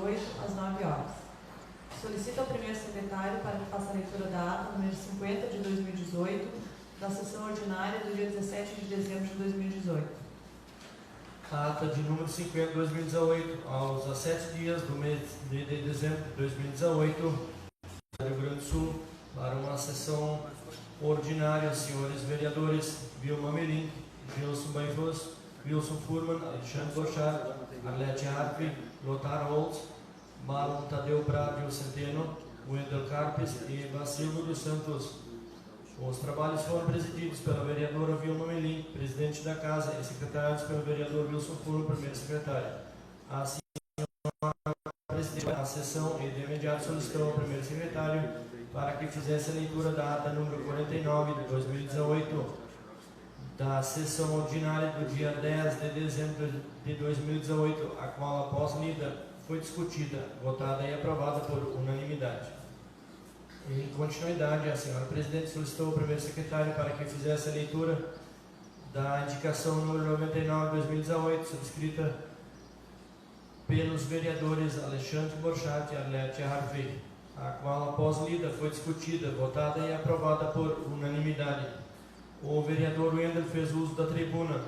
2018, às 9 horas. Solicito ao primeiro secretário para que faça a leitura da ata número 50 de 2018, da sessão ordinária do dia 17 de dezembro de 2018. A ata de número 50 de 2018, aos 17 dias do mês de dezembro de 2018, do Rio Grande do Sul, para uma sessão ordinária, senhores vereadores Vilma Melim, Gilson Baifos, Wilson Furman, Alexandre Borchardt, Arlete Hartwig, Lothar Holtz, Marlon Tadeu Prado Centeno, Wendel Carpes e Bacilo dos Santos. Os trabalhos foram presididos pela vereadora Vilma Melim, presidente da Casa, e secretários pelo vereador Wilson Furman, primeiro secretário. A senhora presidente da sessão e de imediato solicitou ao primeiro secretário para que fizesse a leitura da ata número 49 de 2018, da sessão ordinária do dia 10 de dezembro de 2018, a qual, após lida, foi discutida, votada e aprovada por unanimidade. Em continuidade, a senhora presidente solicitou ao primeiro secretário para que fizesse a leitura da indicação número 99 de 2018, subscrita pelos vereadores Alexandre Borchardt e Arlete Hartwig, a qual, após lida, foi discutida, votada e aprovada por unanimidade. O vereador Wendel fez uso da tribuna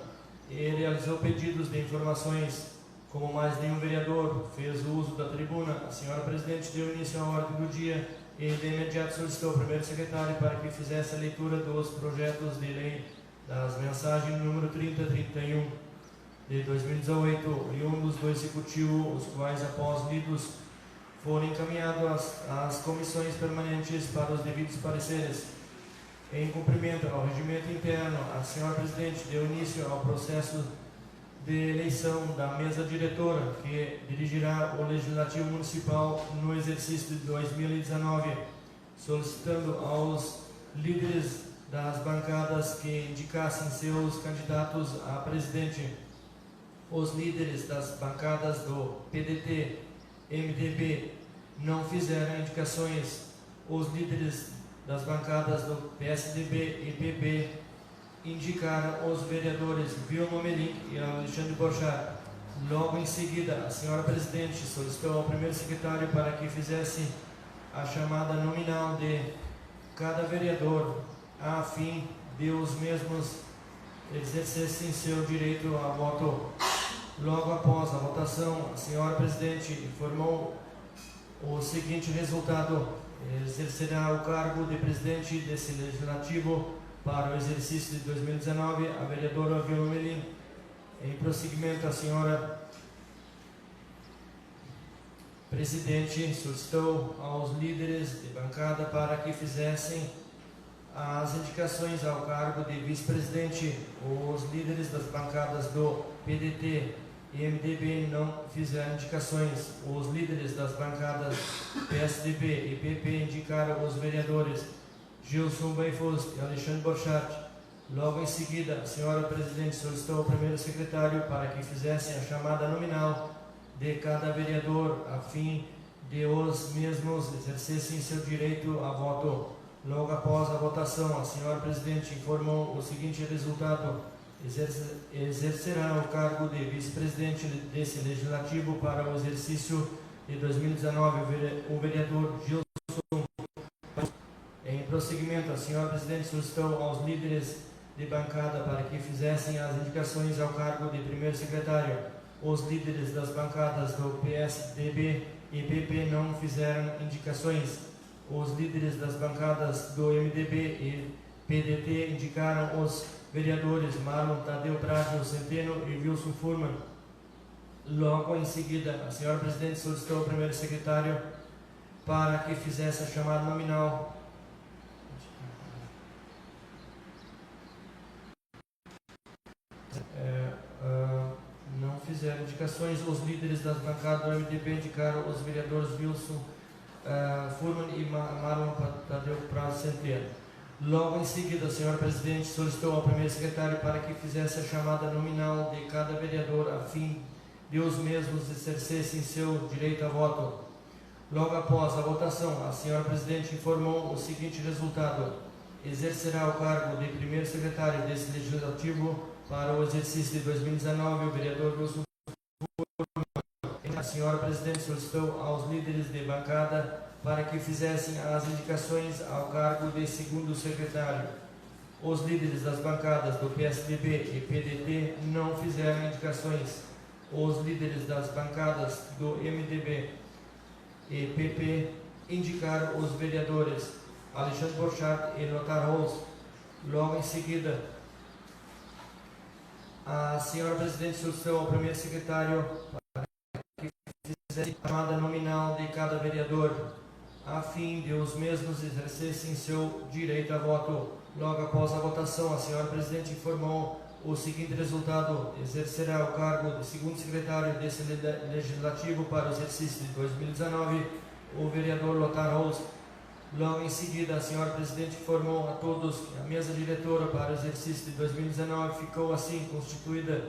e realizou pedidos de informações. Como mais nenhum vereador fez o uso da tribuna, a senhora presidente deu início à ordem do dia e de imediato solicitou ao primeiro secretário para que fizesse a leitura dos projetos de lei das mensagens número 30 e 31 de 2018 e um dos do executivo, os quais, após lidos, foram encaminhados às comissões permanentes para os devidos pareceres. Em cumprimento ao regimento interno, a senhora presidente deu início ao processo de eleição da mesa diretora, que dirigirá o Legislativo Municipal no exercício de 2019, solicitando aos líderes das bancadas que indicassem seus candidatos a presidente. Os líderes das bancadas do PDT, MDB, não fizeram indicações. Os líderes das bancadas do PSDB e PP indicaram os vereadores Vilma Melim e Alexandre Borchardt. Logo em seguida, a senhora presidente solicitou ao primeiro secretário para que fizesse a chamada nominal de cada vereador, a fim de os mesmos exercessem seu direito a voto. Logo após a votação, a senhora presidente informou o seguinte resultado: exercerá o cargo de presidente desse legislativo para o exercício de 2019 a vereadora Vilma Melim. Em prosseguimento, a senhora presidente solicitou aos líderes de bancada para que fizessem as indicações ao cargo de vice-presidente. Os líderes das bancadas do PDT e MDB não fizeram indicações. Os líderes das bancadas PSDB e PP indicaram os vereadores Gilson Baifos e Alexandre Borchardt. Logo em seguida, a senhora presidente solicitou ao primeiro secretário para que fizessem a chamada nominal de cada vereador, a fim de os mesmos exercessem seu direito a voto. Logo após a votação, a senhora presidente informou o seguinte resultado: exercerá o cargo de vice-presidente desse legislativo para o exercício de 2019 o vereador Gilson. Em prosseguimento, a senhora presidente solicitou aos líderes de bancada para que fizessem as indicações ao cargo de primeiro secretário. Os líderes das bancadas do PSDB e PP não fizeram indicações. Os líderes das bancadas do MDB e PDT indicaram os vereadores Marlon Tadeu Prado Centeno e Wilson Furman. Logo em seguida, a senhora presidente solicitou ao primeiro secretário para que fizesse a chamada nominal não fizeram indicações. Os líderes das bancadas do MDB indicaram os vereadores Wilson Furman e Marlon Tadeu Prado Centeno. Logo em seguida, a senhora presidente solicitou ao primeiro secretário para que fizesse a chamada nominal de cada vereador, a fim de os mesmos exercessem seu direito a voto. Logo após a votação, a senhora presidente informou o seguinte resultado: exercerá o cargo de primeiro secretário desse legislativo para o exercício de 2019 o vereador Wilson Furman. Em senhora presidente solicitou aos líderes de bancada para que fizessem as indicações ao cargo de segundo secretário. Os líderes das bancadas do PSDB e PDT não fizeram indicações. Os líderes das bancadas do MDB e PP indicaram os vereadores Alexandre Borchardt e Lothar Holz. Logo em seguida, a senhora presidente solicitou ao primeiro secretário para que fizesse a chamada nominal de cada vereador, a fim de os mesmos exercessem seu direito a voto. Logo após a votação, a senhora presidente informou o seguinte resultado: exercerá o cargo de segundo secretário desse legislativo para o exercício de 2019 o vereador Lothar Holz. Logo em seguida, a senhora presidente informou a todos que a mesa diretora para o exercício de 2019 ficou assim constituída: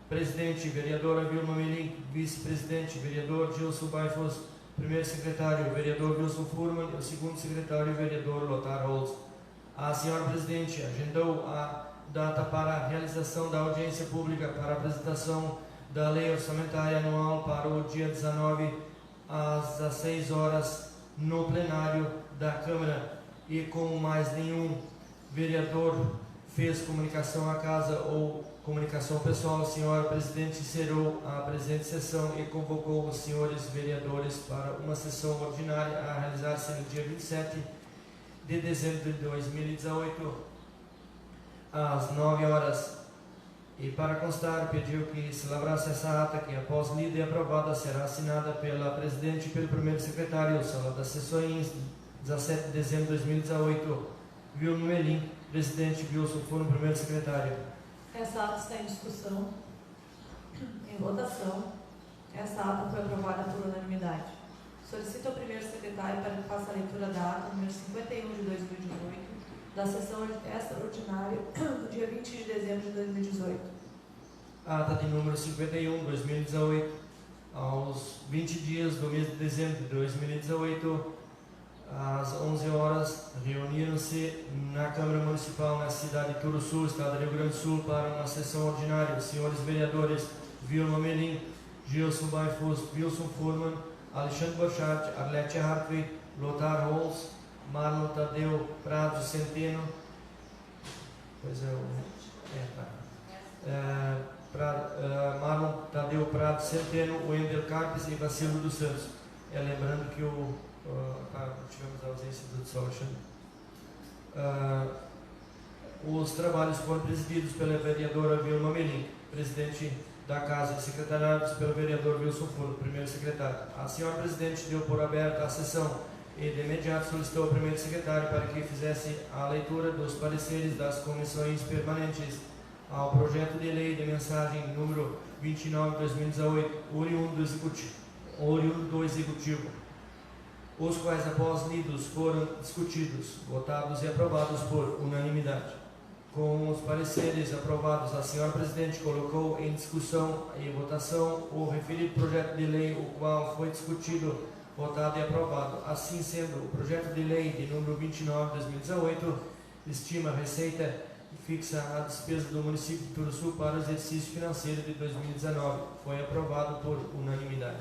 presidente, vereadora Vilma Melim; vice-presidente, vereador Gilson Baifos; primeiro secretário, vereador Wilson Furman; e o segundo secretário, vereador Lothar Holz. A senhora presidente agendou a data para a realização da audiência pública para a apresentação da lei orçamentária anual para o dia 19 às 16 horas no plenário da Câmara, e como mais nenhum vereador fez comunicação à casa ou comunicação pessoal, a senhora presidente encerrou a presente sessão e convocou os senhores vereadores para uma sessão ordinária a realizar-se no dia 27 de dezembro de 2018 às 9 horas. E para constar, pediu que se lavrasse essa ata, que após lida e aprovada será assinada pela presidente e pelo primeiro secretário. Sala das sessões, 17 de dezembro de 2018. Vilma Melim, presidente; Wilson Furman, primeiro secretário. Essa ata está em discussão, em votação. Essa ata foi aprovada por unanimidade. Solicito ao primeiro secretário para que faça a leitura da ata número 51 de 2018, da sessão extraordinária do dia 20 de dezembro de 2018. Ata de número 51, 2018, aos 20 dias do mês de dezembro de 2018, às 11 horas, reuniram-se na Câmara Municipal na cidade de Turuçu, estado do Rio Grande do Sul, para uma sessão ordinária. Os senhores vereadores Vilma Melim, Gilson Baifos, Wilson Furman, Alexandre Borchardt, Arlete Hartwig, Lothar Holz, Marlon Tadeu Prado Centeno, Marlon Tadeu Prado Centeno, Wendel Carpes e Vacilo dos Santos. Lembrando que tivemos a ausência do Sr. Alexandre. Os trabalhos foram presididos pela vereadora Vilma Melim, presidente da Casa de Secretariados, pelo vereador Wilson Furman, primeiro secretário. A senhora presidente deu por aberta a sessão e de imediato solicitou ao primeiro secretário para que fizesse a leitura dos pareceres das comissões permanentes ao projeto de lei de mensagem número 29 de 2018, oriundo do Executivo, os quais, após lidos, foram discutidos, votados e aprovados por unanimidade. Com os pareceres aprovados, a senhora presidente colocou em discussão e votação o referido projeto de lei, o qual foi discutido, votado e aprovado. Assim sendo, o projeto de lei de número 29 de 2018 estima a receita e fixa a despesa do município de Turuçu para o exercício financeiro de 2019. Foi aprovado por unanimidade.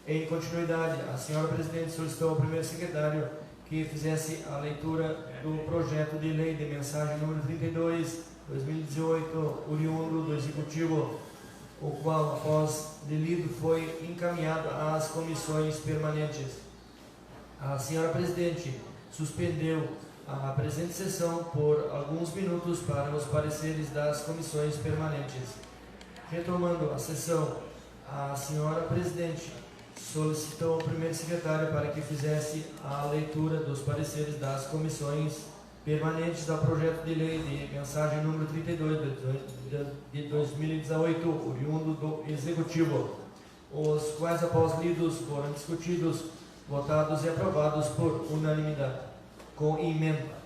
Em continuidade, a senhora presidente solicitou ao primeiro secretário que fizesse a leitura do projeto de lei de mensagem número 32, 2018, oriundo do Executivo, o qual, após de lido, foi encaminhado às comissões permanentes. A senhora presidente suspendeu a presente sessão por alguns minutos para os pareceres das comissões permanentes. Retomando a sessão, a senhora presidente solicitou ao primeiro secretário para que fizesse a leitura dos pareceres das comissões permanentes do projeto de lei de mensagem número 32 de 2018, oriundo do Executivo, os quais, após lidos, foram discutidos, votados e aprovados por unanimidade, com emenda.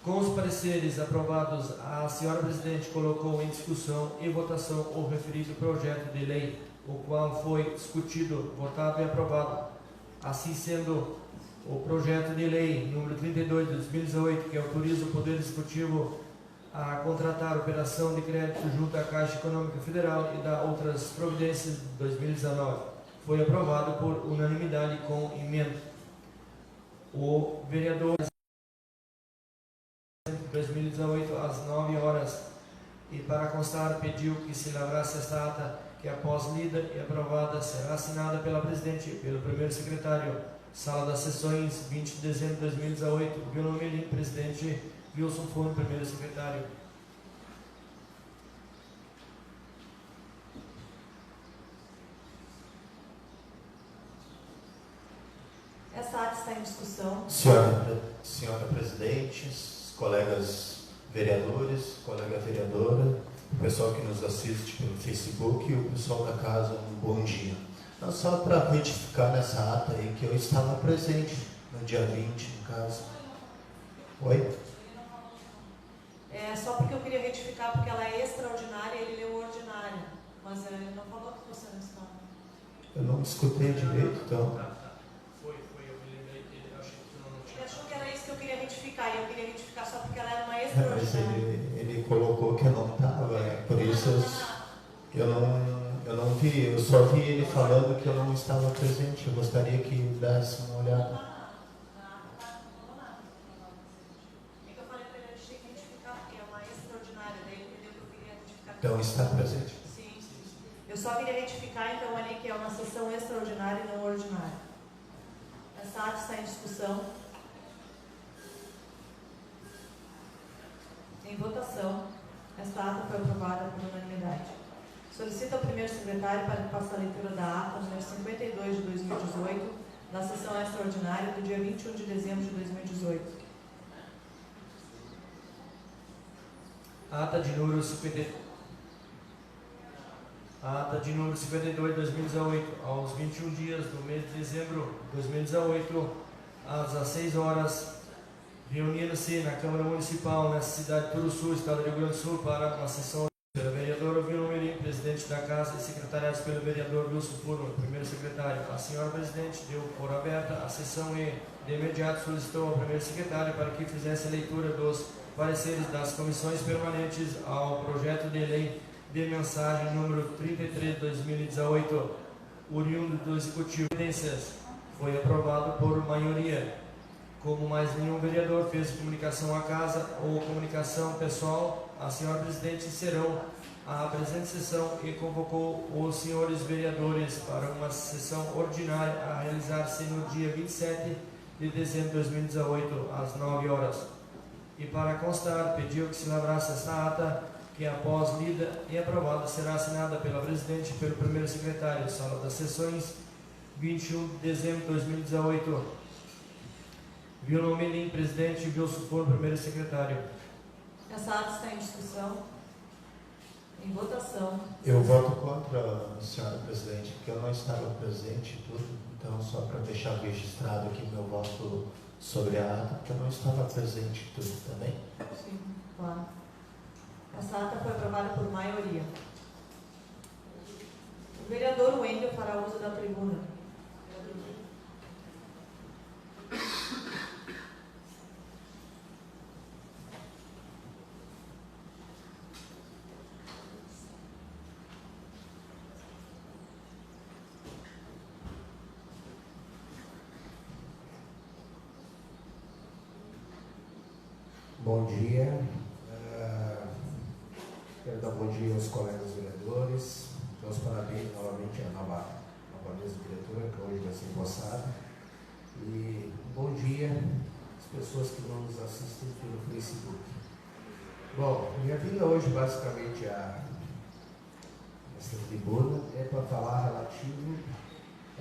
Com os pareceres aprovados, a senhora presidente colocou em discussão e votação o referido projeto de lei, o qual foi discutido, votado e aprovado. Assim sendo, o projeto de lei número 32 de 2018, que autoriza o Poder Executivo a contratar operação de crédito junto à Caixa Econômica Federal e dar outras providências de 2019. Foi aprovado por unanimidade com emenda. O vereador 2018 às 9 horas e para constar pediu que se lavrasse esta ata que após lida e aprovada será assinada pela presidente e pelo primeiro secretário. Sala das Sessões, 20 de dezembro de 2018, Vilma Melim, presidente, Wilson Fono, primeiro secretário. Essa ata está em discussão. Senhora presidente, colegas vereadores, colega vereadora, o pessoal que nos assiste pelo Facebook e o pessoal da casa, um bom dia. Então, só para retificar nessa ata aí que eu estava presente no dia 20, no caso. Oi? É só porque eu queria retificar, porque ela é extraordinária e ele leu ordinária. Mas ele não falou que você não estava. Eu não escutei direito, então. Foi, eu me lembrei que eu achei que tu não tinha. Ele achou que era isso que eu queria retificar, e eu queria retificar só porque ela era uma Mas extraordinária. ele colocou que eu não estava, por isso eu não vi, eu só vi ele falando que eu não estava presente. Eu gostaria que desse uma olhada. É que eu falei para ele antes de retificar, porque é uma extraordinária, daí ele entendeu que eu queria retificar. Então está presente. Sim. Eu só queria retificar, então, ali que é uma sessão extraordinária e não ordinária. Essa ata está em discussão. Em votação, esta ata foi aprovada por unanimidade. Solicito ao primeiro secretário para que faça a leitura da ata número 52 de 2018, da sessão extraordinária do dia 21 de dezembro de 2018. Ata de número 52 de 2018, aos 21 dias do mês de dezembro de 2018, às 16 horas, reunindo-se na Câmara Municipal, nessa cidade de Turuçu, Estado do Rio Grande do Sul, para uma sessão pela vereadora Vilma Melim, presidente da Casa, e secretariados pelo vereador Wilson Furman, primeiro secretário. A senhora presidente deu por aberta a sessão e, de imediato, solicitou ao primeiro secretário para que fizesse a leitura dos pareceres das comissões permanentes ao projeto de lei de mensagem número 33 de 2018, oriundo do Executivo. Foi aprovado por maioria. Como mais nenhum vereador fez comunicação à casa ou comunicação pessoal, a senhora presidente encerrou a presente sessão e convocou os senhores vereadores para uma sessão ordinária a realizar-se no dia 27 de dezembro de 2018, às 9 horas. E para constar, pediu que se lavrasse esta ata, que após lida e aprovada será assinada pela presidente e pelo primeiro secretário. Sala das Sessões, 21 de dezembro de 2018. Vilma Melim, presidente, e Wilson Fono, primeiro secretário. Essa ata está em discussão. Em votação. Eu voto contra, senhora presidente, porque eu não estava presente e tudo. Então, só para deixar registrado aqui meu voto sobre a ata, porque eu não estava presente e tudo também. Sim, claro. Essa ata foi aprovada por maioria. O vereador Wendel fará uso da tribuna. Bom dia. Quero dar bom dia aos colegas vereadores. Meus parabéns novamente à nova mesa diretora, que hoje vai ser empossada. E bom dia às pessoas que não nos assistem pelo Facebook. Bom, minha vinda hoje basicamente a essa tribuna é para falar relativo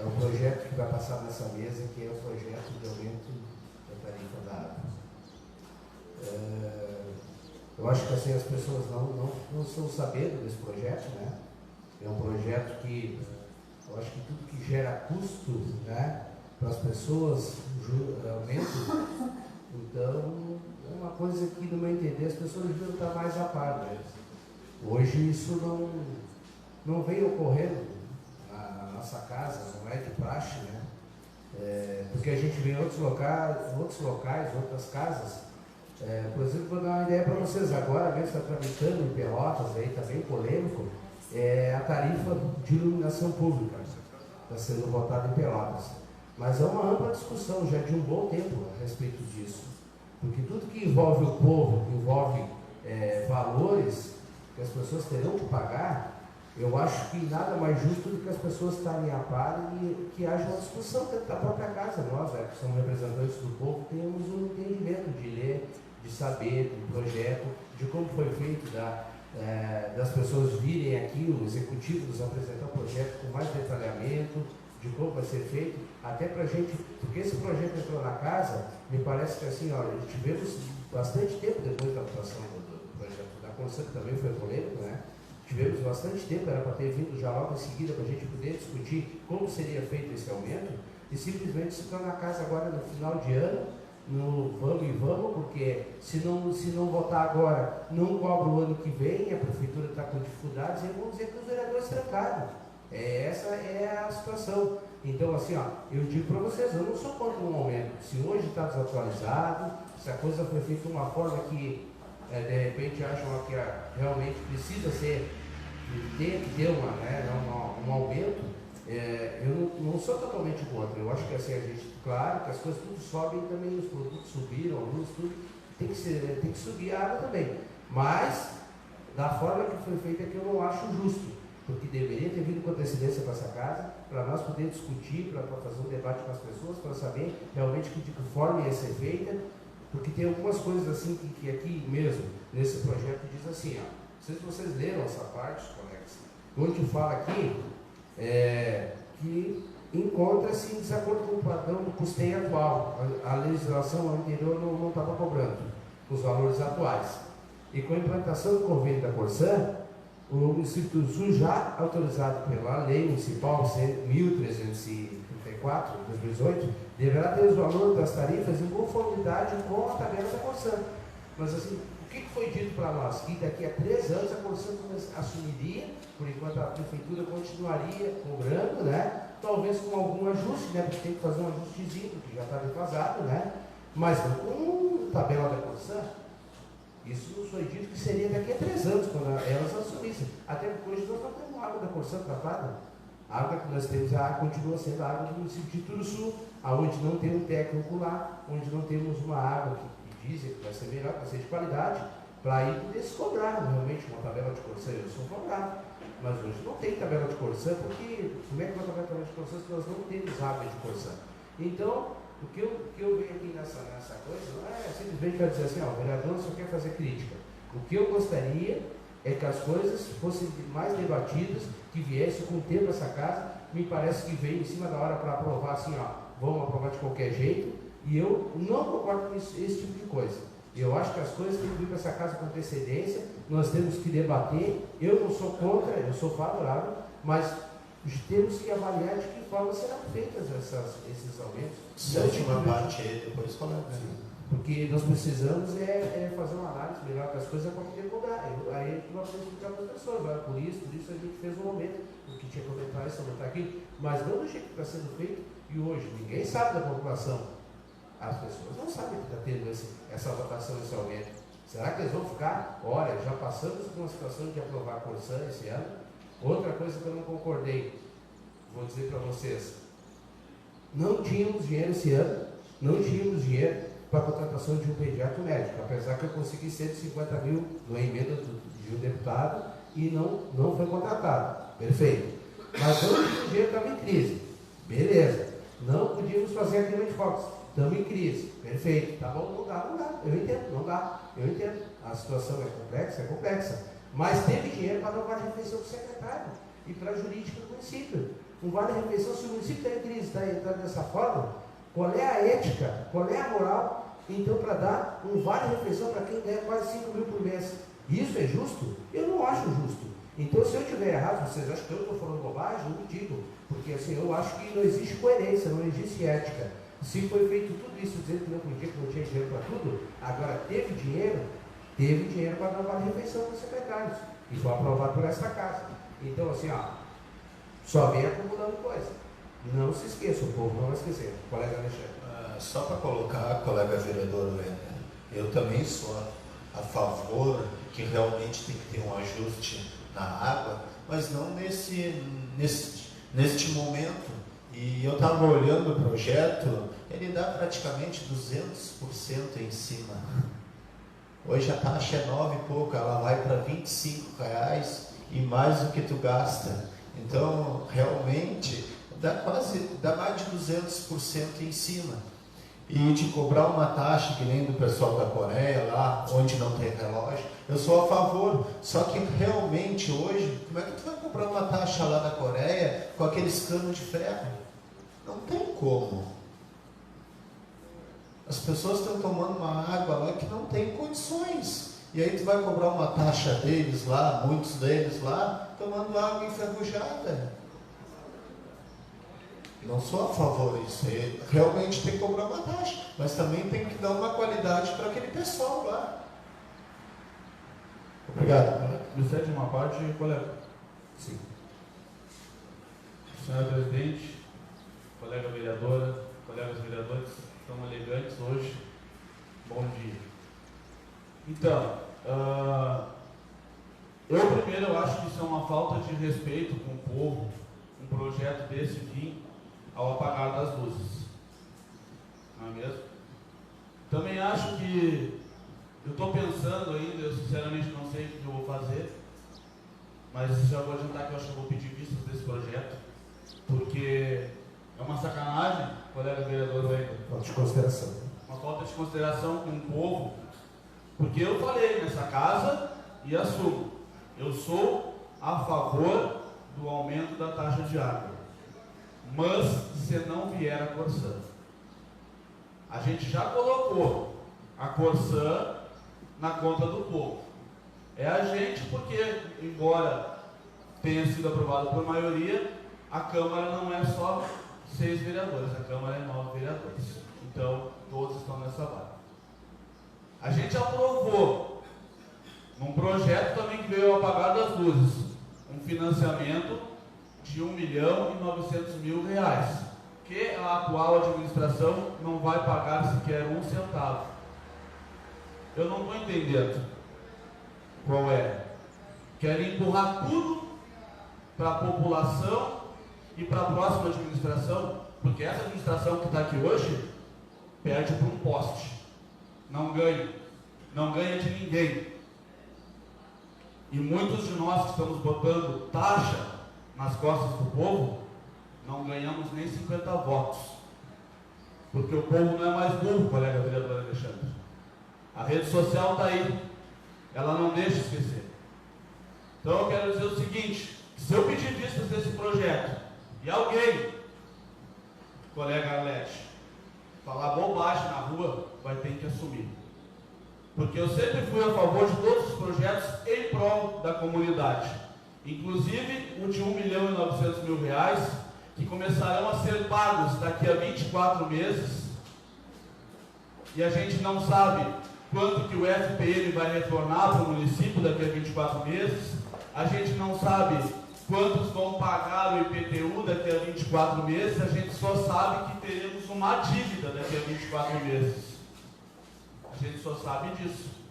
ao projeto que vai passar nessa mesa, que é o projeto de aumento da tarifa da água. Eu acho que assim as pessoas não estão sabendo desse projeto, né? É um projeto que eu acho que tudo que gera custo, né, para as pessoas, aumento. Então, é uma coisa que, no meu entender, as pessoas deviam estar mais a par, né? Hoje isso não vem ocorrendo na nossa casa, não é de praxe, né? Porque a gente vê em outros locais, outras casas, Por exemplo, vou dar uma ideia para vocês agora, mesmo está tramitando em Pelotas, aí está bem polêmico, a tarifa de iluminação pública está sendo votada em Pelotas. Mas é uma ampla discussão já de um bom tempo a respeito disso. Porque tudo que envolve o povo, que envolve valores que as pessoas terão que pagar, eu acho que nada mais justo do que as pessoas estarem a par e que haja uma discussão dentro da própria casa. Nós, que somos representantes do povo, temos um entendimento de ler, de saber do projeto, de como foi feito, das pessoas virem aqui, o executivo nos apresentar o projeto com mais detalhamento, de como vai ser feito, até para a gente, porque esse projeto entrou na casa, me parece que assim, olha, tivemos bastante tempo depois da votação do projeto da Constituição, que também foi polêmico, né? Tivemos bastante tempo, era para ter vindo já logo em seguida para a gente poder discutir como seria feito esse aumento, e simplesmente se torna na casa agora no final de ano, no vamos e vamos, porque se não votar agora, não cobra o ano que vem, a prefeitura está com dificuldades, e vamos dizer que os vereadores trancaram. Essa é a situação. Então, assim, eu digo para vocês, eu não sou contra um aumento. Se hoje está desatualizado, se a coisa foi feita de uma forma que, de repente, acham que realmente precisa ser, ter que ter um aumento, eu não sou totalmente contra. Eu acho que assim, a gente, claro que as coisas tudo sobem também, os produtos subiram, alguns tudo, tem que subir a água também. Mas, da forma que foi feita, que eu não acho justo. Porque deveria ter vindo com antecedência para essa casa, para nós poder discutir, para fazer um debate com as pessoas, para saber realmente de que forma ia ser feita, porque tem algumas coisas assim que aqui mesmo, nesse projeto, diz assim, não sei se vocês leram essa parte, colegas, onde fala aqui que encontra-se em desacordo com o padrão do custeio atual. A legislação anterior não estava cobrando os valores atuais. E com a implantação do convênio da Corsã, o município do Sul, já autorizado pela Lei Municipal 1334, de 2018, deverá ter os valores das tarifas em conformidade com a tabela da Corsã. Mas assim, o que foi dito para nós? Que daqui a 3 anos a Corsã assumiria, por enquanto a prefeitura continuaria cobrando, né? Talvez com algum ajuste, né? Porque tem que fazer um ajustezinho, porque já está defasado, né? Mas não com tabela da Corsã. Isso nos foi dito que seria daqui a 3 anos, quando elas assumissem. Até porque hoje nós não temos água da Corsã tratada. A água que nós temos continua sendo a água do município de Turuçu, onde não tem um técnico lá, onde não temos uma água que dizem que vai ser melhor, vai ser de qualidade, para aí poder se cobrar realmente uma tabela de Corsã. Eu sou cobrado. Mas hoje não tem tabela de Corsã, porque como é que vai ter tabela de Corsã se nós não temos água de Corsã? Então, o que eu venho aqui nessa coisa não é simplesmente para dizer assim, o vereador só quer fazer crítica. O que eu gostaria é que as coisas fossem mais debatidas, que viesse com o tempo essa casa. Me parece que veio em cima da hora para aprovar assim, vamos aprovar de qualquer jeito, e eu não concordo com esse tipo de coisa. Eu acho que as coisas têm que vir para essa casa com antecedência, nós temos que debater. Eu não sou contra, eu sou favorável, mas temos que avaliar de que forma serão feitas esses aumentos. Sétima parte aí, depois falando. Porque nós precisamos fazer uma análise melhor das coisas para poder mudar. Aí nós temos que explicar para as pessoas, por isso a gente fez um aumento, o que tinha que aumentar isso, aumentar aqui, mas não do jeito que está sendo feito. E hoje ninguém sabe da população. As pessoas não sabem que está tendo essa votação, esse aumento. Será que eles vão ficar? Olha, já passamos por uma situação de aprovar a Corsã esse ano. Outra coisa que eu não concordei, vou dizer para vocês, não tínhamos dinheiro esse ano, não tínhamos dinheiro para a contratação de um pediatra médico, apesar que eu consegui 150 mil no emenda de um deputado e não foi contratado. Perfeito. Mas não tínhamos dinheiro, estava em crise. Beleza. Não podíamos fazer a queima de fogos. Estamos em crise. Perfeito. Tá bom? Não dá. Eu entendo, não dá. Eu entendo. A situação é complexa. Mas teve dinheiro para dar um vale-refeição para o secretário e para a jurídica do município. Um vale-refeição, se o município está em crise, está entrando dessa forma, qual é a ética, qual é a moral, então, para dar um vale-refeição para quem ganha quase 5 mil por mês? Isso é justo? Eu não acho justo. Então, se eu estiver errado, vocês acham que eu estou falando bobagem? Não digo. Porque assim, eu acho que não existe coerência, não existe ética. Se foi feito tudo isso, dizendo que não podia, que não tinha dinheiro para tudo, agora teve dinheiro para dar vale-refeição para os secretários. E foi aprovado por esta casa. Então, assim, só vem acumulando coisa. Não se esqueça, o povo não vai esquecer. Colega Alexandre. Só para colocar, colega vereador Wender, Eu também sou a favor que realmente tem que ter um ajuste na água, mas não neste momento. E eu estava olhando o projeto, ele dá praticamente 200% em cima. Hoje a taxa é 9 e pouco, ela vai para R$25 e mais do que tu gasta. Então, realmente, dá mais de 200% em cima. E de cobrar uma taxa que nem do pessoal da Coreia, lá onde não tem relógio, eu sou a favor. Só que realmente hoje, como é que tu vai cobrar uma taxa lá da Coreia com aqueles canos de ferro? Não tem como. As pessoas estão tomando uma água lá que não tem condições. E aí tu vai cobrar uma taxa deles lá, muitos deles lá, tomando água enferrujada. Não sou a favor disso. Realmente tem que cobrar uma taxa, mas também tem que dar uma qualidade para aquele pessoal lá. Obrigado. Me cede uma parte, colega. Sim. Senhora presidente, colega vereadora, colegas vereadores, estão elegantes hoje. Bom dia. Então, eu acho que isso é uma falta de respeito com o povo, um projeto desse vir ao apagar das luzes. Não é mesmo? Também acho que, eu estou pensando ainda, eu sinceramente não sei o que eu vou fazer, mas já vou adiantar que eu acho que eu vou pedir vistas desse projeto, porque é uma sacanagem, colega vereador Wendel. Falta de consideração. Uma falta de consideração com o povo, porque eu falei nessa casa e assumo, eu sou a favor do aumento da taxa de água, mas se não vier a Corsã. A gente já colocou a Corsã na conta do povo. É a gente porque, embora tenha sido aprovado por maioria, a Câmara não é só 6 vereadores, a Câmara é 9 vereadores. Então, todos estão nessa vaga. A gente aprovou, num projeto também que veio ao apagar das luzes, um financiamento de R$1.900.000, que a atual administração não vai pagar sequer um centavo. Eu não estou entendendo qual é. Querem empurrar tudo para a população e para a próxima administração, porque essa administração que está aqui hoje perde por um poste. Não ganha de ninguém. E muitos de nós que estamos botando taxa nas costas do povo, não ganhamos nem 50 votos. Porque o povo não é mais burro, colega vereador Alexandre. A rede social está aí, ela não deixa esquecer. Então eu quero dizer o seguinte, se eu pedir vistas desse projeto, e alguém, colega Arlete, falar bobagem na rua, vai ter que assumir. Porque eu sempre fui a favor de todos os projetos em prol da comunidade. Inclusive o de R$1.900.000, que começarão a ser pagos daqui a 24 meses. E a gente não sabe quanto que o FPM vai retornar para o município daqui a 24 meses. A gente não sabe quantos vão pagar o IPTU daqui a 24 meses. A gente só sabe que teremos uma dívida daqui a 24 meses. A gente só sabe disso.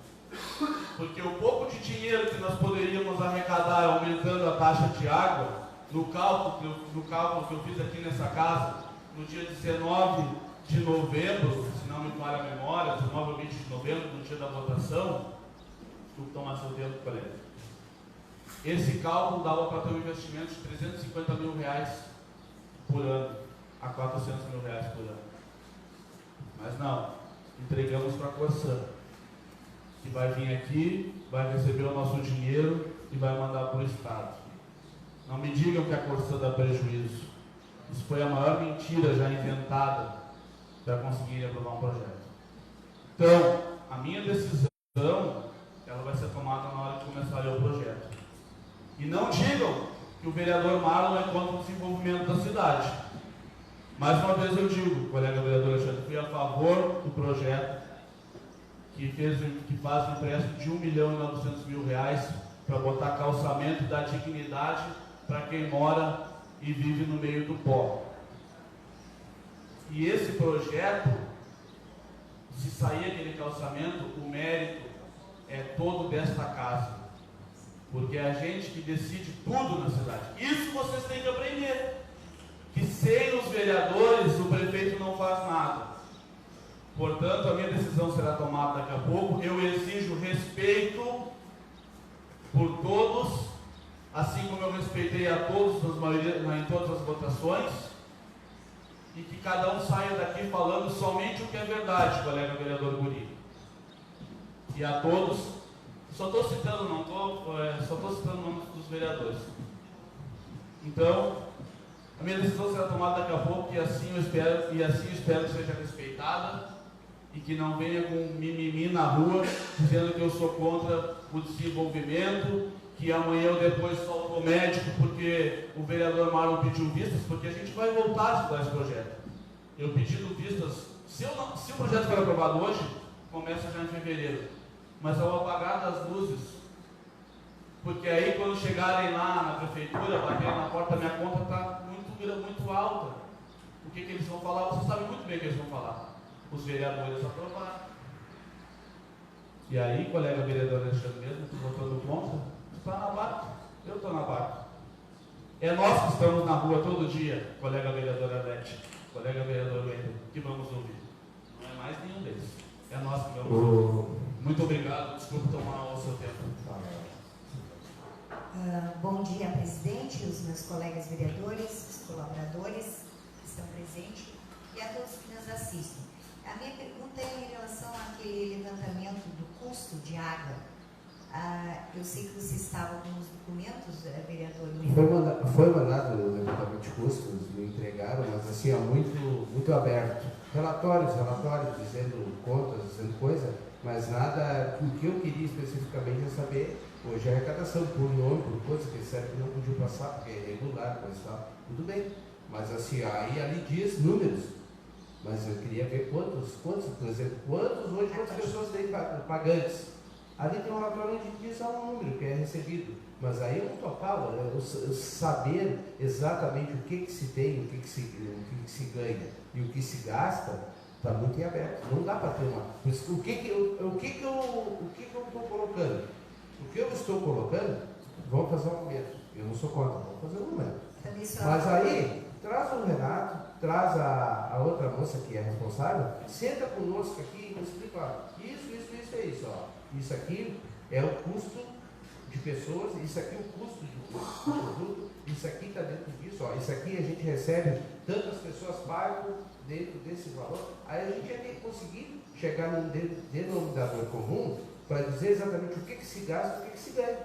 Porque o pouco de dinheiro que nós poderíamos arrecadar aumentando a taxa de água, no cálculo que eu fiz aqui nessa casa, no dia 19 de novembro, se não me falha a memória, 19 ou 20 de novembro, no dia da votação, desculpe tomar seu tempo, colega. Esse cálculo dava para ter um investimento de R$350 mil por ano, a R$400 mil por ano. Mas não, entregamos para a Corsã, que vai vir aqui, vai receber o nosso dinheiro e vai mandar para o Estado. Não me digam que a Corsã dá prejuízo. Isso foi a maior mentira já inventada para conseguir aprovar um projeto. Então, a minha decisão, ela vai ser tomada na hora de começar a ler o projeto. E não digam que o vereador Marlon é contra o desenvolvimento da cidade. Mais uma vez eu digo, colega vereador Alexandre, fui a favor do projeto que faz um empréstimo de R$1.900.000 para botar calçamento da dignidade para quem mora e vive no meio do pó. E esse projeto, se sair aquele calçamento, o mérito é todo desta casa. Porque é a gente que decide tudo na cidade. Isso vocês têm que aprender. Que sem os vereadores o prefeito não faz nada. Portanto, a minha decisão será tomada daqui a pouco. Eu exijo respeito por todos, assim como eu respeitei a todos em todas as votações, e que cada um saia daqui falando somente o que é verdade, colega vereador Guri. E a todos, só estou citando, só estou citando o nome dos vereadores. Então, a minha decisão será tomada daqui a pouco, e assim eu espero que seja respeitada, e que não venha com mimimi na rua, dizendo que eu sou contra o desenvolvimento, que amanhã ou depois solto o médico porque o vereador Marlon pediu vistas, porque a gente vai voltar a estudar esse projeto. Eu pedindo vistas, se o projeto for aprovado hoje, começa já em fevereiro, mas ao apagar das luzes, porque aí quando chegarem lá na prefeitura, baterem na porta, minha conta está muito alta. O que eles vão falar? Vocês sabem muito bem o que eles vão falar. Os vereadores aprovaram. E aí, colega vereador Alexandre mesmo, votando contra, está na barca, eu estou na barca. É nós que estamos na rua todo dia, colega vereador Arlete, colega vereador Wendel, que vamos ouvir. Não é mais nenhum deles. É nós que vamos ouvir. Muito obrigado, desculpe tomar o seu tempo. Bom dia, presidente, os meus colegas vereadores, os colaboradores que estão presentes e a todos que nos assistem. A minha pergunta é em relação àquele levantamento do custo de água. Eu sei que vocês estavam com os documentos, vereador. Foi mandado o levantamento de custos, me entregaram, mas assim, muito aberto. Relatórios, dizendo contas, dizendo coisa, mas nada. O que eu queria especificamente é saber, hoje a arrecadação por nome, por coisa que recebe que não podia passar, porque é irregular, coisa e tal. Tudo bem, mas assim, aí ali diz números. Mas eu queria ver quantos, por exemplo, quantas pessoas têm pagantes. Ali tem um relatório onde diz um número que é recebido, mas aí é um total, eu saber exatamente o que se tem, o que se ganha e o que se gasta, está muito em aberto. Não dá para ter uma. O que eu estou colocando? O que eu estou colocando, vamos fazer um aumento. Eu não sou contra, vamos fazer um aumento. Mas aí, traz o Renato, traz a outra moça que é responsável, senta conosco aqui e explica, ó, isso é isso, ó. Isso aqui é o custo de pessoas, isso aqui é o custo de produto, isso aqui está dentro disso, ó. Isso aqui a gente recebe, tantas pessoas pagam dentro desse valor, aí a gente ia ter que conseguir chegar num denominador comum para dizer exatamente o que se gasta e o que se ganha.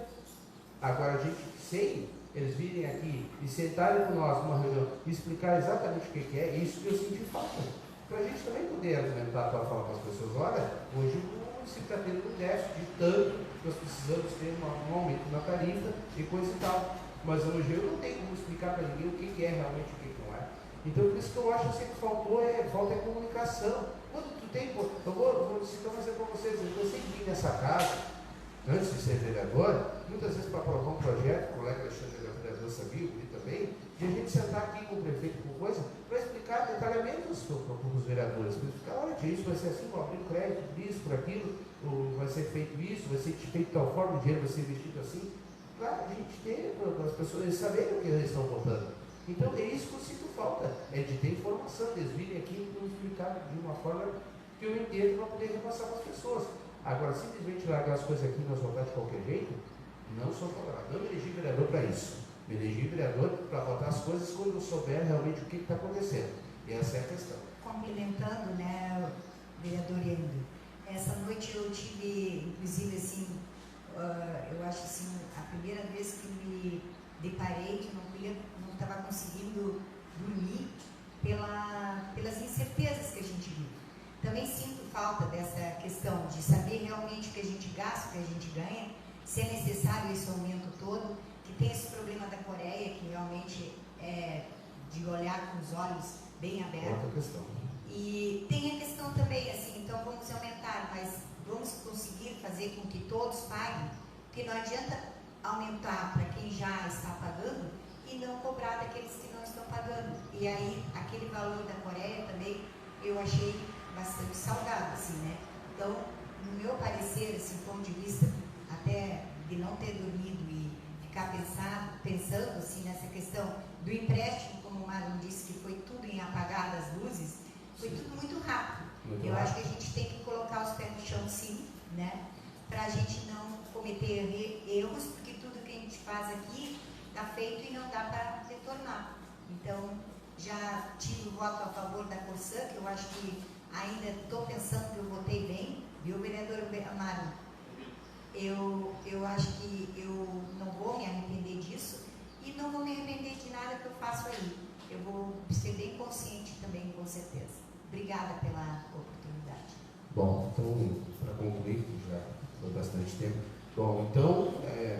Agora a gente, sem eles virem aqui e sentarem com nós numa reunião e explicar exatamente o que é, isso que eu senti falta. Para a gente também poder argumentar para falar para as pessoas, olha, hoje o município está tendo um déficit de tanto, nós precisamos ter um aumento na tarifa e coisa e tal. Mas hoje eu não tenho como explicar para ninguém o que é realmente o que não é. Então por isso que eu acho assim, que falta comunicação. Quando tu tem, eu vou citar um exemplo para vocês, eu sempre vim nessa casa, antes de ser vereador, muitas vezes para aprovar um projeto, o colega Alexandre vereador sabia, e também, de a gente sentar aqui com o prefeito com coisa, para explicar detalhamentos para os vereadores, para explicar, olha, isso vai ser assim, vou abrir crédito, isso, por aquilo, vai ser feito isso, vai ser feito de tal forma, o dinheiro vai ser investido assim, para a gente ter, para as pessoas saberem o que eles estão votando. Então é isso que eu sinto falta, é de ter informação, eles virem aqui e nos explicar de uma forma que eu entendo para poder repassar para as pessoas. Agora, simplesmente largar as coisas aqui e nós votar de qualquer jeito, não sou favorável. Não me elegi vereador para isso. Me elegi vereador para votar as coisas quando eu souber realmente o que está acontecendo. E essa é a questão. Complementando, né, vereador Endo, essa noite eu tive, inclusive, assim, eu acho assim, a primeira vez que me deparei que não estava conseguindo dormir pelas incertezas que a gente vive. Também sinto falta dessa questão de saber realmente o que a gente gasta, o que a gente ganha, se é necessário esse aumento todo, que tem esse problema da Coreia, que realmente é de olhar com os olhos bem abertos. Outra questão. E tem a questão também, assim, então vamos aumentar, mas vamos conseguir fazer com que todos paguem, porque não adianta aumentar para quem já está pagando e não cobrar daqueles que não estão pagando. E aí, aquele valor da Coreia também, eu achei bastante salgado, assim, né? Então, no meu parecer, assim, ponto de vista até de não ter dormido e ficar pensando assim, nessa questão do empréstimo, como o Marlon disse, que foi tudo em apagar das luzes, foi tudo muito rápido. Eu acho que a gente tem que colocar os pés no chão, sim, né? Para a gente não cometer erros, porque tudo que a gente faz aqui está feito e não dá para retornar. Então, já tive o voto a favor da Corsã, que eu acho que ainda estou pensando que eu votei bem, viu, vereador Amaro? Eu acho que eu não vou me arrepender disso e não vou me arrepender de nada que eu faço aí. Eu vou ser bem consciente também, com certeza. Obrigada pela oportunidade. Bom, então, para concluir, que já foi bastante tempo. Bom, então,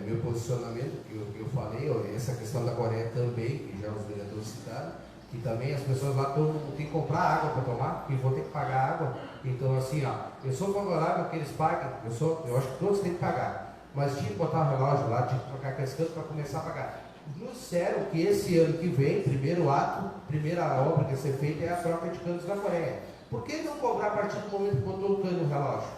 meu posicionamento, que eu falei, essa questão da Coreia também, que já os vereadores citaram, que também as pessoas lá têm que comprar água para tomar, e vão ter que pagar água. Então, assim, eu sou favorável a que eles paguem, eu acho que todos têm que pagar, mas tinha que botar o relógio lá, tinha que trocar aqueles cantos para começar a pagar. Nos disseram que esse ano que vem, primeiro ato, primeira obra que vai ser feita é a troca de canos da Coreia. Por que não cobrar a partir do momento que botou o cano no relógio?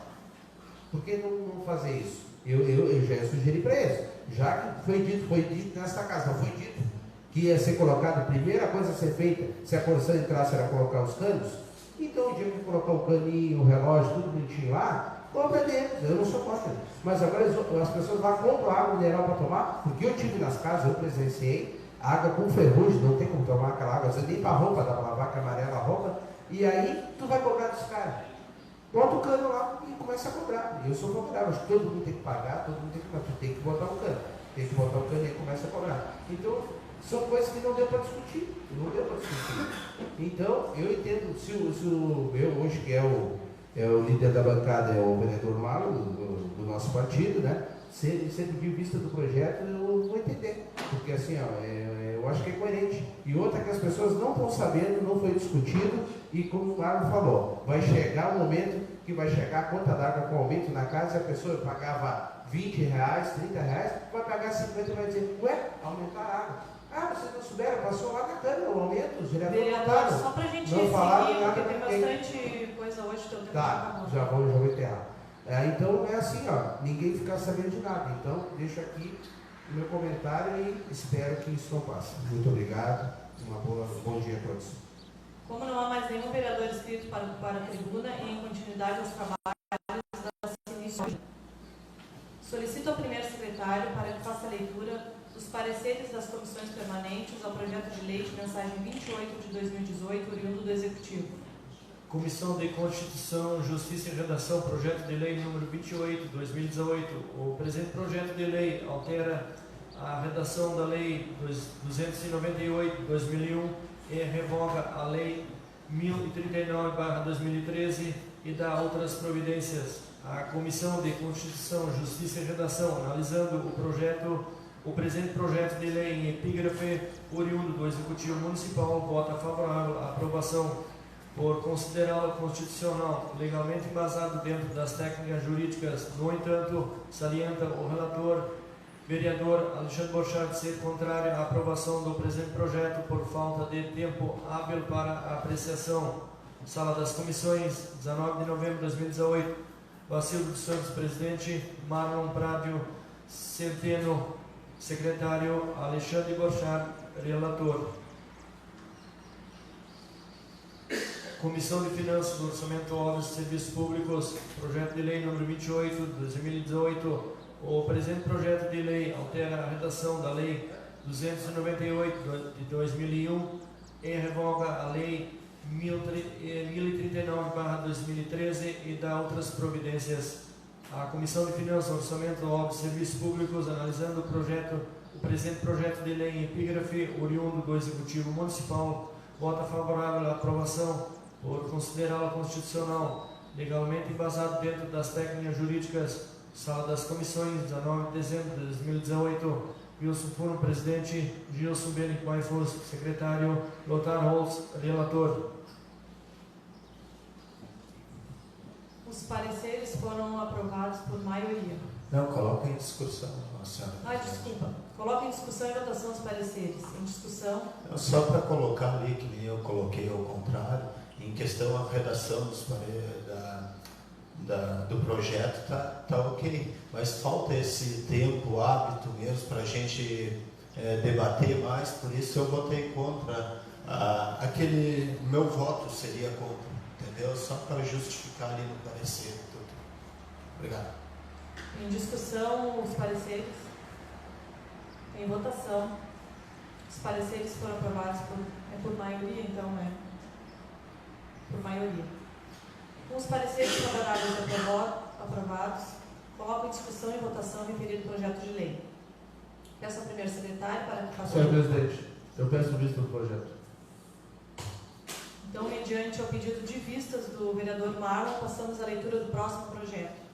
Por que não fazer isso? Eu já sugeri para eles, já que foi dito nesta casa, não foi dito que ia ser colocado, a primeira coisa a ser feita, se a Corsã entrasse, era colocar os canos. Então, o dia que colocar o caninho, o relógio, tudo bonitinho lá, compra deles, eu não sou contra. Mas agora as pessoas lá compram água mineral para tomar, porque eu tive nas casas, eu presenciei, água com ferrugem, não tem como tomar aquela água, você nem para roupa, dá para lavar, que é amarela a roupa, e aí tu vai cobrar dos caras. Bota o cano lá e começa a cobrar. Eu sou favorável, acho que todo mundo tem que pagar, todo mundo tem que pagar, tu tem que botar o cano. Tem que botar o cano e começa a cobrar. Então, são coisas que não deu para discutir. Então, eu entendo, se eu hoje que é o líder da bancada, é o vereador Marlon, do nosso partido, né? Sendo de vista do projeto, eu vou entender. Porque assim, eu acho que é coerente. E outra que as pessoas não estão sabendo, não foi discutido, e como o Marlon falou, vai chegar o momento que vai chegar a conta d'água com aumento na casa, e a pessoa pagava R$20, R$30, vai pagar 50 e vai dizer, ué, aumentar a água. Vocês não souberam, passou lá na câmara o aumento, os vereadores votaram. Só para a gente não seguir, nada, porque tem bastante coisa hoje, teu tempo tá, já vou enterrar. Então é assim, ninguém ficar sabendo de nada. Então, deixo aqui o meu comentário e espero que isso não passe. Muito obrigado, bom dia a todos. Como não há mais nenhum vereador inscrito para ocupar a tribuna e em continuidade aos trabalhos da comissão, solicito ao primeiro secretário para que faça a leitura dos pareceres das comissões permanentes ao projeto de lei de mensagem 28 de 2018, oriundo do Executivo. Comissão de Constituição, Justiça e Redação, projeto de lei número 28 de 2018. O presente projeto de lei altera a redação da lei 298 de 2001 e revoga a lei 1039/2013 e dá outras providências. A Comissão de Constituição, Justiça e Redação, analisando o presente projeto de lei em epígrafe oriundo do Executivo Municipal, vota favorável à aprovação por considerá-lo constitucional, legalmente embasado dentro das técnicas jurídicas. No entanto, salienta o relator, vereador Alexandre Borchardt, ser contrário à aprovação do presente projeto por falta de tempo hábil para a apreciação. Sala das Comissões, 19 de novembro de 2018. Vacilo dos Santos, presidente. Marlon Prádio Centeno, secretário. Alexandre Borchardt, relator. Comissão de Finanças, do Orçamento, Obras e Serviços Públicos, projeto de lei número 28 de 2018. O presente projeto de lei altera a redação da lei 298 de 2001 e revoga a lei 1039/2013 e dá outras providências. A Comissão de Finanças, Orçamento, Obras e Serviços Públicos, analisando o presente projeto de lei em epígrafe oriundo do Executivo Municipal, vota favorável à aprovação por considerá-lo constitucional, legalmente embasado dentro das técnicas jurídicas. Sala das Comissões, 19 de dezembro de 2018. Wilson Furno, presidente. Gilson Benic Maifus, secretário. Lothar Holtz, relator. Os pareceres foram aprovados por maioria. Não, coloca em discussão, senhora. Desculpa. Coloca em discussão e votação os pareceres. Em discussão. Só para colocar ali, que nem eu coloquei ao contrário, Em questão à redação do projeto, tá ok, mas falta esse tempo, hábito mesmo para a gente debater mais, por isso eu votei contra. Meu voto seria contra, entendeu? Só para justificar ali no parecer. Tudo. Obrigado. Em discussão, os pareceres. Em votação. Os pareceres foram aprovados por maioria, então, né? Por maioria. Com os pareceres favoráveis aprovados, coloco em discussão e votação o referido projeto de lei. Peço ao primeiro secretário para que faça... Senhor presidente, eu peço vista do projeto. Então, mediante ao pedido de vistas do vereador Marlon, passamos à leitura do próximo projeto.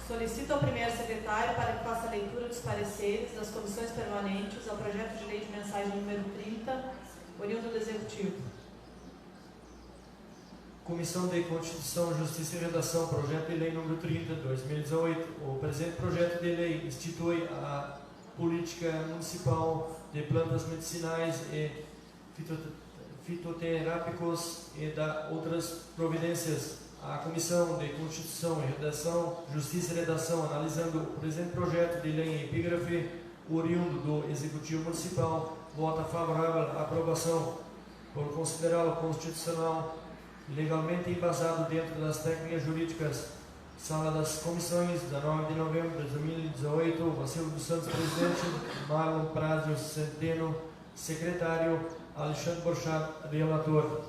Solicito ao primeiro secretário para que faça a leitura dos pareceres das comissões permanentes ao projeto de lei de mensagem número 30, oriundo do Executivo. Comissão de Constituição, Justiça e Redação, projeto de lei número 30, 2018. O presente projeto de lei institui a política municipal de plantas medicinais e fitoterápicos e da outras providências. A Comissão de Constituição e Redação, Justiça e Redação, analisando o presente projeto de lei em epígrafe, oriundo do Executivo Municipal, vota favorável à aprovação por considerá-lo constitucional, legalmente embasado dentro das técnicas jurídicas. Sala das Comissões, 19 de novembro de 2018, Vacilo dos Santos, presidente, Marlon Prázio Centeno, secretário, Alexandre Borchat, relator.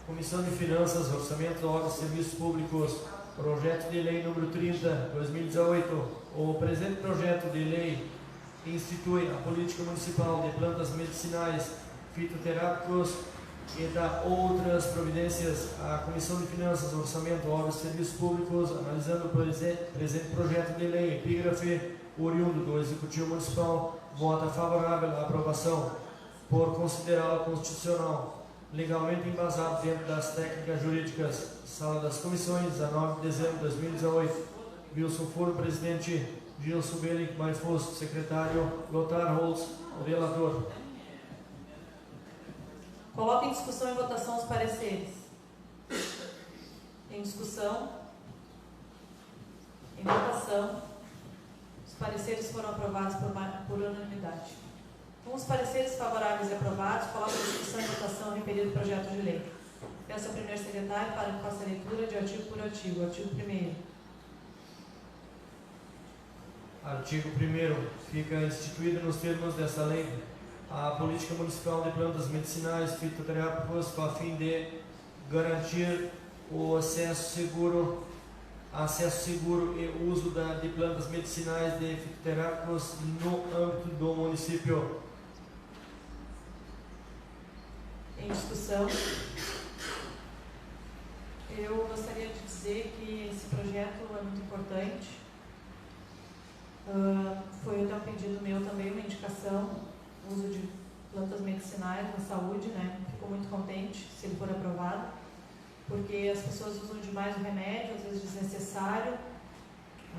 Comissão de Finanças, Orçamento, Obras e Serviços Públicos, projeto de lei número 30, 2018. O presente projeto de lei institui a política municipal de plantas medicinais, fitoterápicos e da outras providências. A Comissão de Finanças, Orçamento, Obras e Serviços Públicos, analisando o presente projeto de lei, epígrafe, oriundo do Executivo Municipal, vota favorável à aprovação por considerá-lo constitucional, legalmente embasado dentro das técnicas jurídicas. Sala das Comissões, 19 de dezembro de 2018. Wilson Furo, presidente. Gilson Belic Maifus, secretário. Lothar Holtz, relator. Coloco em discussão e votação os pareceres. Em discussão. Em votação. Os pareceres foram aprovados por unanimidade. Com os pareceres favoráveis e aprovados, coloco em discussão e votação o referido projeto de lei. Peço ao primeiro secretário para que faça a leitura de artigo por artigo. Artigo 1º. Artigo 1º. Fica instituída nos termos desta lei a política municipal de plantas medicinais, fitoterápicos, com a fim de garantir o acesso seguro e uso de plantas medicinais de fitoterápicos no âmbito do município. Em discussão. Eu gostaria de dizer que esse projeto é muito importante. Foi até um pedido meu também, uma indicação, uso de plantas medicinais na saúde, né? Fico muito contente se ele for aprovado, porque as pessoas usam demais o remédio, às vezes desnecessário.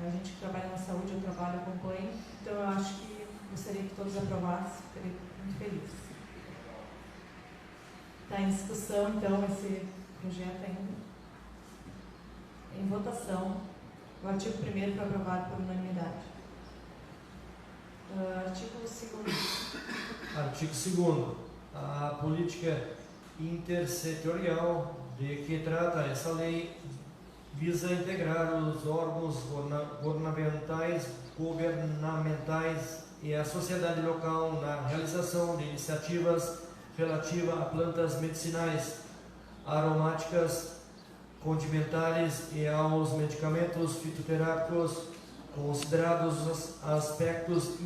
A gente que trabalha na saúde, eu trabalho, acompanho. Então eu acho que gostaria que todos aprovassem, ficaria muito feliz. Está em discussão, então, esse projeto ainda. Em votação, o artigo 1º foi aprovado por unanimidade. Artigo 2º. Artigo 2º. A política intersetorial de que trata essa lei visa integrar os órgãos governamentais e a sociedade local na realização de iniciativas relativa a plantas medicinais, aromáticas, condimentares e aos medicamentos fitoterápicos, considerados os aspectos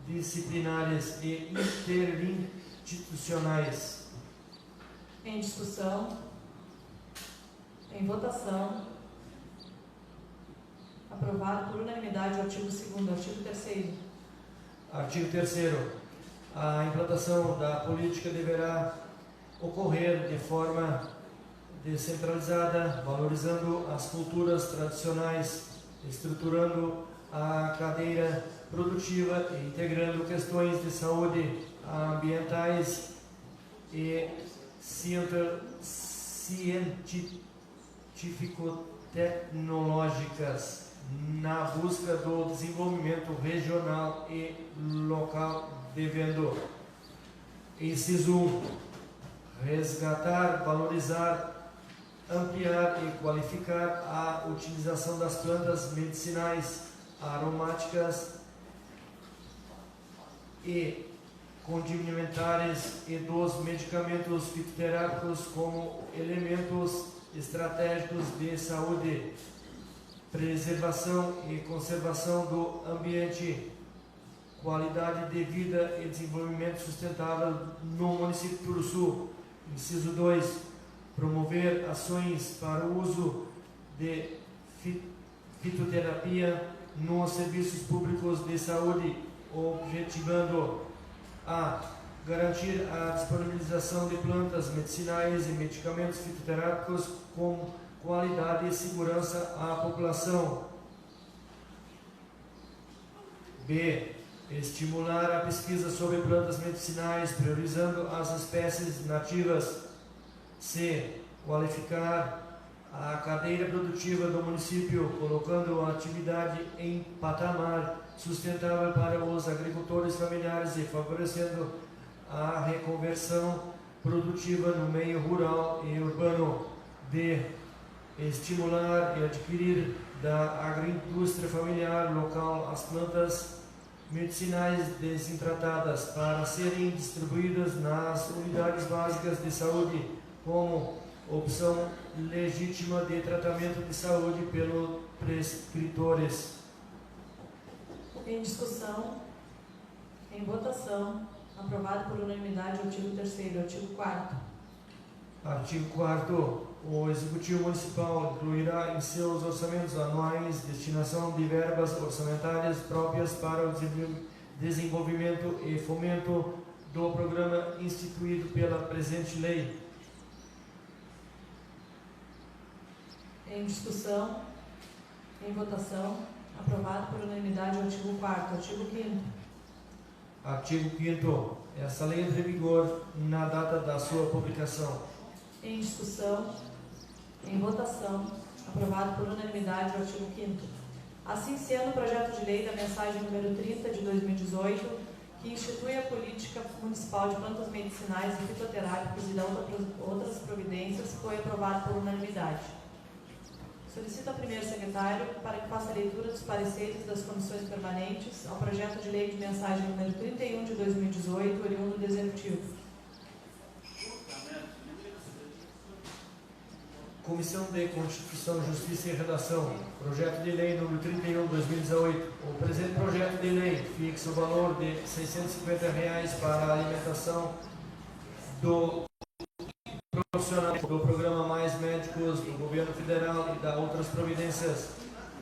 interdisciplinares e interinstitucionais. Em discussão. Em votação. Aprovado por unanimidade o artigo 2º, artigo 3º. Artigo 3º. A implantação da política deverá ocorrer de forma descentralizada, valorizando as culturas tradicionais, estruturando a cadeia produtiva e integrando questões de saúde ambientais e científico-tecnológicas na busca do desenvolvimento regional e local, devendo, inciso 1, resgatar, valorizar, ampliar e qualificar a utilização das plantas medicinais, aromáticas e condimentares e dos medicamentos fitoterápicos como elementos estratégicos de saúde, preservação e conservação do ambiente, qualidade de vida e desenvolvimento sustentável no município de Turuçu. Inciso 2, promover ações para o uso de fitoterapia nos serviços públicos de saúde, objetivando a garantir a disponibilização de plantas medicinais e medicamentos fitoterápicos com qualidade e segurança à população. B. Estimular a pesquisa sobre plantas medicinais, priorizando as espécies nativas. C. Qualificar a cadeia produtiva do município, colocando a atividade em patamar sustentável para os agricultores familiares e favorecendo a reconversão produtiva no meio rural e urbano. D. Estimular e adquirir da agroindústria familiar local as plantas medicinais desentratadas para serem distribuídas nas unidades básicas de saúde como opção legítima de tratamento de saúde pelos prescritores. Em discussão. Em votação. Aprovado por unanimidade o artigo 3º, artigo 4º. Artigo 4º. O Executivo Municipal incluirá em seus orçamentos anuais destinação de verbas orçamentárias próprias para o desenvolvimento e fomento do programa instituído pela presente lei. Em discussão. Em votação. Aprovado por unanimidade o artigo 4º, artigo 5º. Artigo 5º. Essa lei entra em vigor na data da sua publicação. Em discussão. Em votação. Aprovado por unanimidade o artigo 5º. Assim sendo, o projeto de lei da mensagem número 30 de 2018, que institui a política municipal de plantas medicinais e fitoterápicos e da outras providências, foi aprovado por unanimidade. Solicito ao primeiro secretário para que faça a leitura dos pareceres das comissões permanentes ao projeto de lei de mensagem número 31 de 2018, oriundo do Executivo. Comissão de Constituição, Justiça e Redação. Projeto de lei número 31 de 2018. O presente projeto de lei fixa o valor de R$ 650 para a alimentação do profissional do programa Mais Médicos do Governo Federal e da outras providências.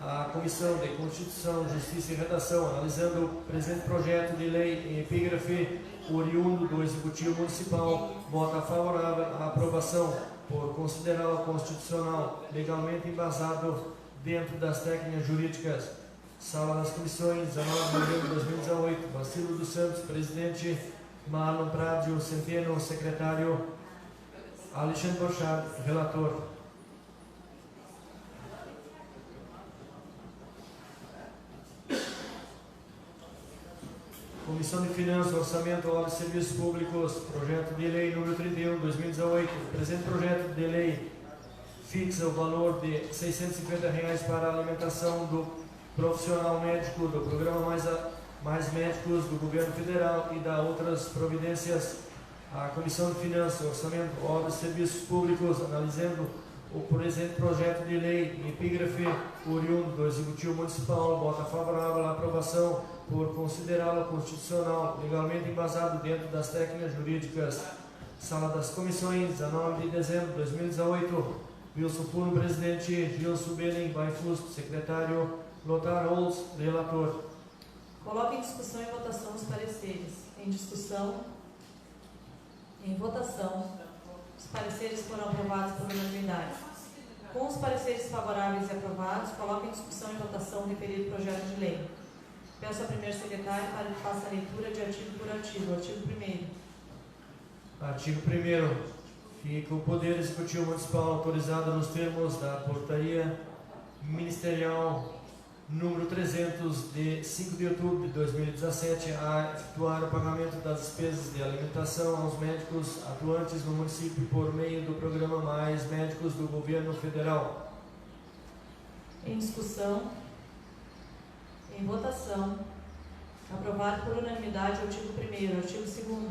A Comissão de Constituição, Justiça e Redação, analisando o presente projeto de lei em epígrafe oriundo do Executivo Municipal, vota favorável à aprovação por considerá-lo constitucional, legalmente embasado dentro das técnicas jurídicas. Sala das Comissões, 19 de novembro de 2018. Bacilo dos Santos, presidente. Marlon Pradio Centeno, secretário. Alexandre Borchardt, relator. Comissão de Finanças, Orçamento, Obras e Serviços Públicos, projeto de lei número 31 de 2018. O presente projeto de lei fixa o valor de R$ 650 para a alimentação do profissional médico do programa Mais Médicos do Governo Federal e da outras providências. A Comissão de Finanças, Orçamento, Obras e Serviços Públicos, analisando o presente projeto de lei, epígrafe oriundo do Executivo Municipal, vota favorável à aprovação por considerá-lo constitucional, legalmente embasado dentro das técnicas jurídicas. Sala das Comissões, 19 de dezembro de 2018. Wilson Puno, presidente. Gilson Belling, Baifus, secretário. Lothar Holz, relator. Coloco em discussão e votação os pareceres. Em discussão. Em votação. Os pareceres foram aprovados por unanimidade. Com os pareceres favoráveis e aprovados, coloco em discussão e votação o referido projeto de lei. Peço ao primeiro secretário para que faça a leitura de artigo por artigo. Artigo 1º. Artigo 1º. Fica o Poder Executivo Municipal autorizado nos termos da Portaria Ministerial número 300 de 5 de outubro de 2017 a efetuar o pagamento das despesas de alimentação aos médicos atuantes no município por meio do programa Mais Médicos do Governo Federal. Em discussão. Em votação. Aprovado por unanimidade o artigo 1º. Artigo 2º.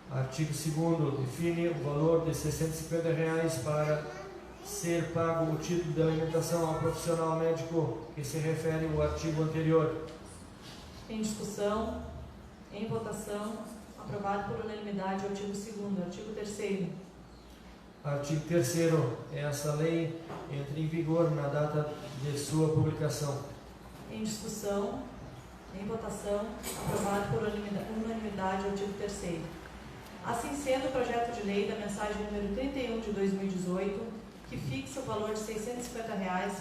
Artigo 2º. Define o valor de R$ 650 para ser pago o título de alimentação ao profissional médico que se refere ao artigo anterior. Em discussão. Em votação. Aprovado por unanimidade o artigo 2º. Artigo 3º. Artigo 3º. Essa lei entra em vigor na data de sua publicação. Em discussão. Em votação. Aprovado por unanimidade o artigo 3º. Assim sendo, o projeto de lei da mensagem número 31 de 2018, que fixa o valor de R$ 650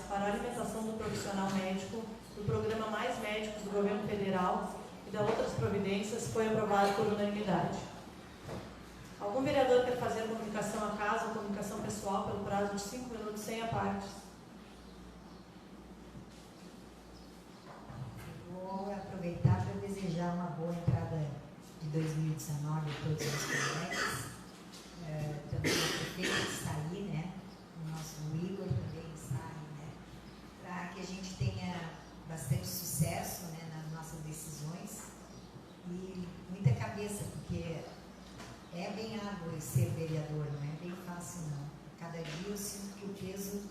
para a alimentação do profissional médico do programa Mais Médicos do Governo Federal e das outras providências, foi aprovado por unanimidade. Algum vereador quer fazer comunicação à casa ou comunicação pessoal pelo prazo de 5 minutos sem apartes? Vou aproveitar para desejar uma boa entrada de 2019 a todos os colegas, tanto o prefeito que está aí, né? O nosso Igor também está aí, né? Para que a gente tenha bastante sucesso, né, nas nossas decisões e muita cabeça, porque é bem árduo ser vereador, não é bem fácil não. Cada dia eu sinto que o peso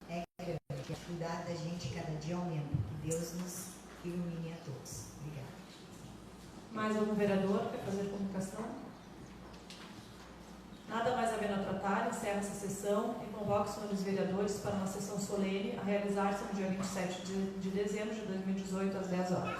é grande, que a cuidar da gente cada dia aumenta. Que Deus nos ilumine a todos. Obrigada. Mais algum vereador quer fazer comunicação? Nada mais havendo a tratar, encerra essa sessão e convoco os senhores vereadores para uma sessão solene a realizar-se no dia 27 de dezembro de 2018, às 10 horas.